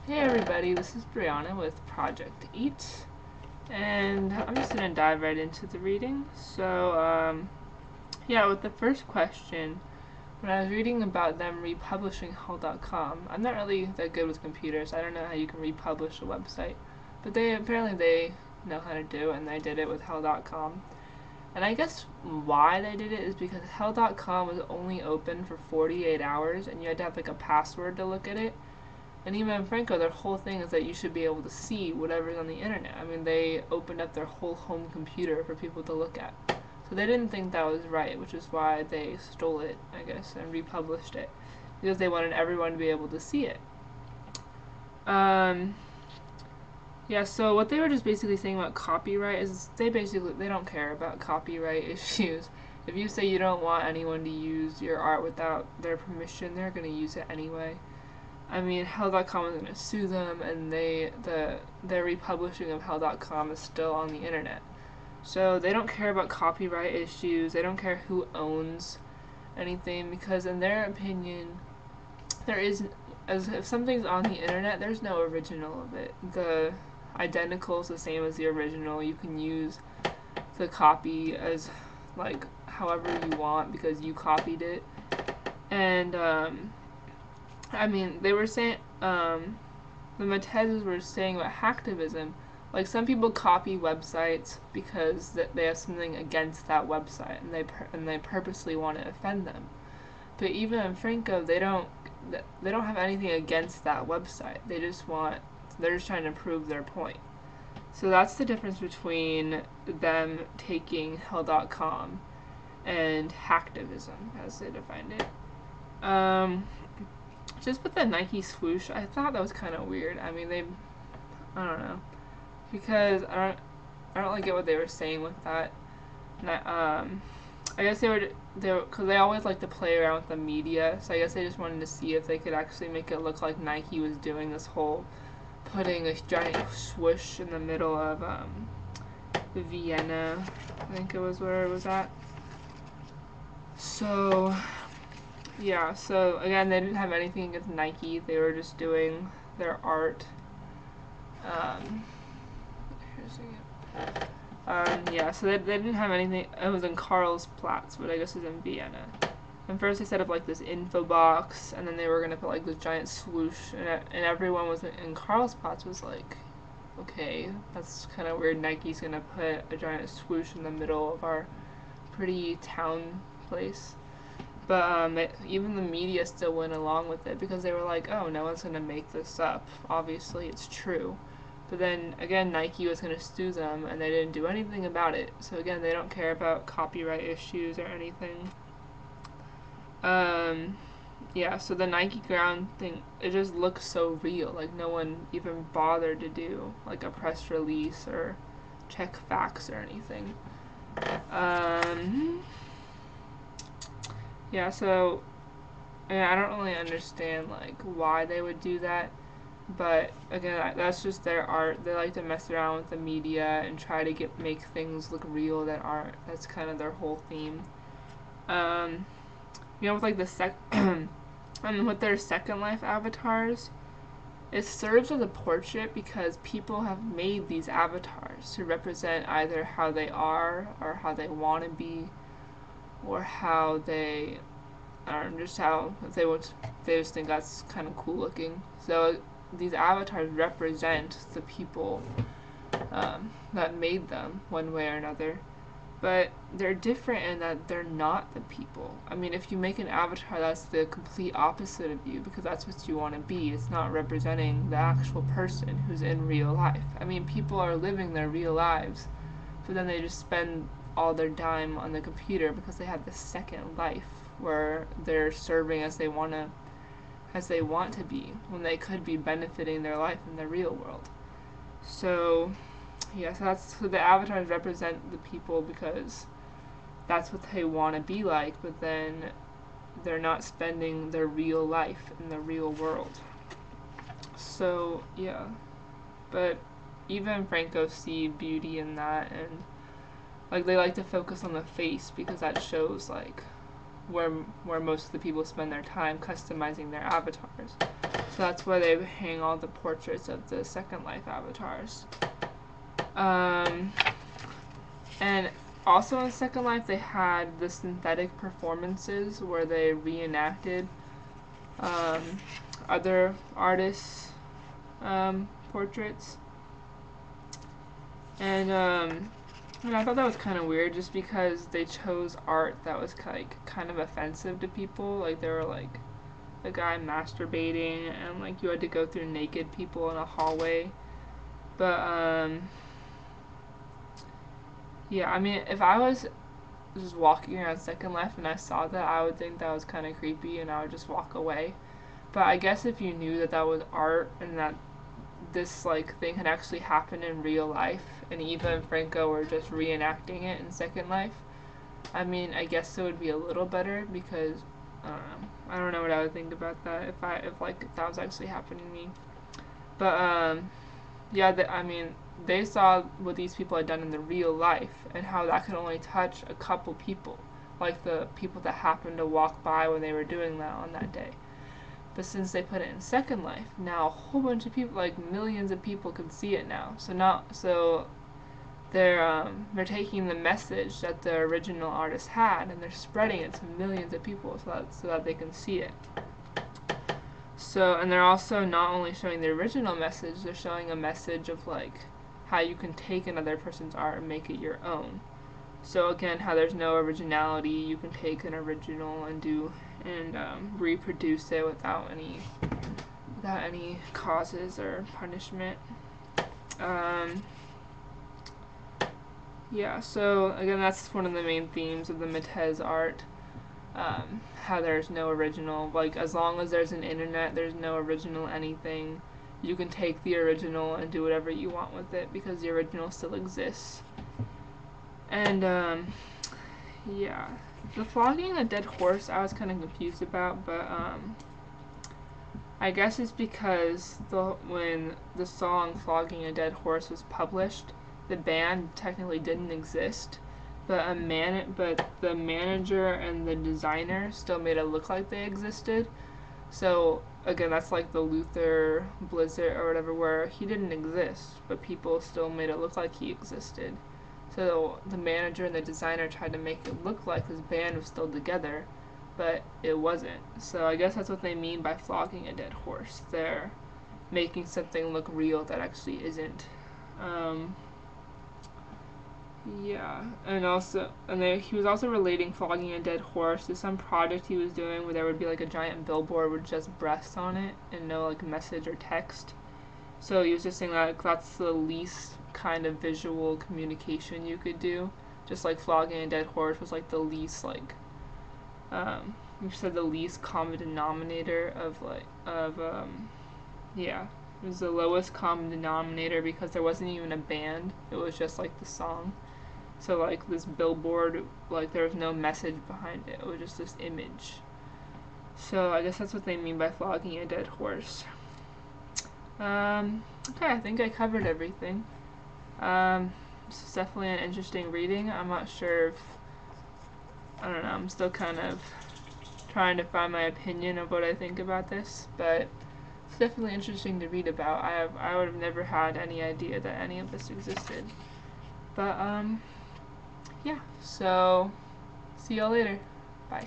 Hey everybody, this is Brianna with Project Eat, and I'm just going to dive right into the reading. Yeah, with the first question, when I was reading about them republishing Hell.com, I'm not really that good with computers. I don't know how you can republish a website, but they know how to do it, and they did it with Hell.com. And I guess why they did it is because Hell.com was only open for 48 hours, and you had to have like a password to look at it. And even Franco, their whole thing is that you should be able to see whatever's on the internet. I mean, they opened up their whole home computer for people to look at. So they didn't think that was right, which is why they stole it, I guess, and republished it. Because they wanted everyone to be able to see it. Yeah, so what they were just basically saying about copyright is they don't care about copyright issues. If you say you don't want anyone to use your art without their permission, they're going to use it anyway. I mean, Hell.com is going to sue them, and their republishing of Hell.com is still on the internet. So they don't care about copyright issues. They don't care who owns anything, because in their opinion, if something's on the internet, there's no original of it. The identical is the same as the original. You can use the copy as like however you want because you copied it. And I mean, they were saying, the Matezes were saying about hacktivism, like some people copy websites because they have something against that website, and they purposely want to offend them. But even in Franco, they don't have anything against that website. They're just trying to prove their point. So that's the difference between them taking Hell.com and hacktivism, as they defined it. Just with the Nike swoosh, I thought that was kind of weird. I mean, I don't know, because I don't really get what they were saying with that. And I guess because they always like to play around with the media, so I guess they just wanted to see if they could actually make it look like Nike was doing this whole putting a giant swoosh in the middle of Vienna, I think it was where it was at. So yeah, so again, they didn't have anything against Nike. They were just doing their art. Yeah, so they didn't have anything. It was in Karlsplatz, but I guess it was in Vienna. And first they set up like this info box, and then they were gonna put like this giant swoosh, and everyone was in Karlsplatz was like, okay, that's kind of weird. Nike's gonna put a giant swoosh in the middle of our pretty town place. But even the media still went along with it because they were like, oh, no one's going to make this up. Obviously, it's true. But then, again, Nike was going to sue them, and they didn't do anything about it. So, again, they don't care about copyright issues or anything. Yeah, so the Nike ground thing, it just looks so real. Like, no one even bothered to do, like, a press release or check facts or anything. Yeah, so I don't really understand like why they would do that, but again, that's just their art. They like to mess around with the media and try to make things look real that aren't. That's kind of their whole theme. With like and with their Second Life avatars, it serves as a portrait because people have made these avatars to represent either how they are or how they want to be, or how they they just think that's kind of cool looking. So these avatars represent the people that made them one way or another, but they're different in that they're not the people. I mean, if you make an avatar that's the complete opposite of you because that's what you want to be, it's not representing the actual person who's in real life. I mean, people are living their real lives, but then they just spend all their time on the computer because they have the second life where they're serving as they want to be when they could be benefiting their life in the real world. So yes, so the avatars represent the people because that's what they want to be like, but then they're not spending their real life in the real world. So yeah, but even Franco see beauty in that, and like they like to focus on the face because that shows like where most of the people spend their time customizing their avatars. So that's where they hang all the portraits of the Second Life avatars. And also in Second Life, they had the synthetic performances where they reenacted other artists' portraits. And I thought that was kind of weird, just because they chose art that was like kind of offensive to people. Like they were like a guy masturbating, and like you had to go through naked people in a hallway. But yeah, I mean, if I was just walking around Second Life and I saw that, I would think that was kind of creepy, and I would just walk away. But I guess if you knew that that was art and that this like thing had actually happened in real life, and Eva and Franco were just reenacting it in Second Life, I mean, I guess it would be a little better, because I don't know what I would think about that if that was actually happening to me. But yeah, I mean, they saw what these people had done in the real life and how that could only touch a couple people, like the people that happened to walk by when they were doing that on that day. But since they put it in Second Life, now a whole bunch of people, like millions of people, can see it now. So they're taking the message that the original artist had, and they're spreading it to millions of people so that they can see it. So, and they're also not only showing the original message, they're showing a message of like how you can take another person's art and make it your own. So again, how there's no originality, you can take an original and reproduce it without any causes or punishment. Yeah, so again, that's one of the main themes of the Matez art. How there's no original, like as long as there's an internet, there's no original anything. You can take the original and do whatever you want with it because the original still exists. And yeah, the flogging a dead horse I was kind of confused about, but I guess it's because when the song Flogging a Dead Horse was published, the band technically didn't exist, but the manager and the designer still made it look like they existed. So again, that's like the Luther Blizzard or whatever, where he didn't exist, but people still made it look like he existed. So the manager and the designer tried to make it look like this band was still together, but it wasn't. So I guess that's what they mean by flogging a dead horse. They're making something look real that actually isn't. Yeah, and he was also relating flogging a dead horse to some project he was doing where there would be like a giant billboard with just breasts on it and no like message or text. So he was just saying that that's the least kind of visual communication you could do. Just like flogging a dead horse was like the least you said the least common denominator yeah. It was the lowest common denominator because there wasn't even a band. It was just like the song. So like this billboard, like there was no message behind it. It was just this image. So I guess that's what they mean by flogging a dead horse. Okay, I think I covered everything. This is definitely an interesting reading. I'm not sure if, I don't know, I'm still kind of trying to find my opinion of what I think about this, but it's definitely interesting to read about. I would have never had any idea that any of this existed. But, yeah, so see y'all later. Bye.